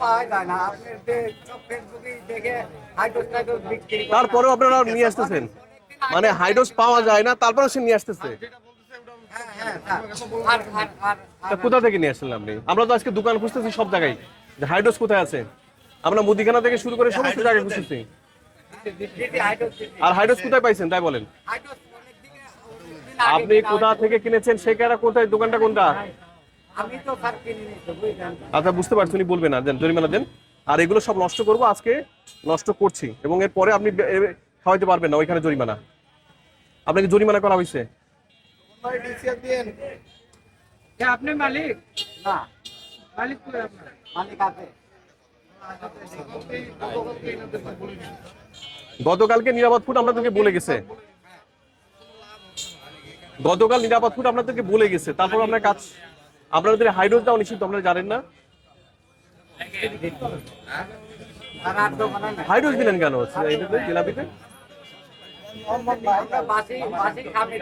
পাওয়া যায় না। আপনি সব ফেসবুকে দেখে হাইড্রোস টাইড্রোস বিক্রি করে না। তারপরেও আপনারা নিয়ে আসতেছেন, মানে হাইড্রোস পাওয়া যায় না তারপরেও সে নিয়ে আসতেছে। হ্যাঁ হ্যাঁ স্যার। তা কোথা থেকে নিয়ে আসলেন আপনি? আমরা তো আজকে দোকান খুঁজতেছি সব জায়গায়, যে হাইড্রোস কোথায় আছে। আমরা মুদিখানা থেকে শুরু করে সমস্ত জায়গায় খুঁজতেছি। আর হাইড্রোস কোথায় পাইছেন তাই বলেন? আপনি কোথা থেকে কিনেছেন, সে কারা কোথায়, দোকানটা কোনটা? আমি তো স্যার কিনিনি তো, বুঝলেন। আচ্ছা বুঝতে পারছি, উনি বলবেন না, দেন জরিমানা দেন। আর এগুলো সব নষ্ট করবো আজকে, নষ্ট করছি, এবং এর পরে আপনি খাওয়াইতে পারবেন না, ওইখানে জরিমানা। আপনাকে জরিমানা করা হয়েছে। আপনি মালিক? না, মালিক কই আপনার? মালিক আছে। গতকালকে নিরাপদ ফুড আপনাদেরকে বলে গেছে, গতকাল নিরাপদ ফুড আপনাদেরকে বলে গেছে, তারপর আপনার কাজ, আপনাদের হাইড্রোস দেওয়া নিষিদ্ধ, আপনারা জানেন না? আর আর দোকানে নাই। হাইড্রোস দিলেন কেন এটাতে, জিলাপিতে? আমরা বাসি বাসি খাবি।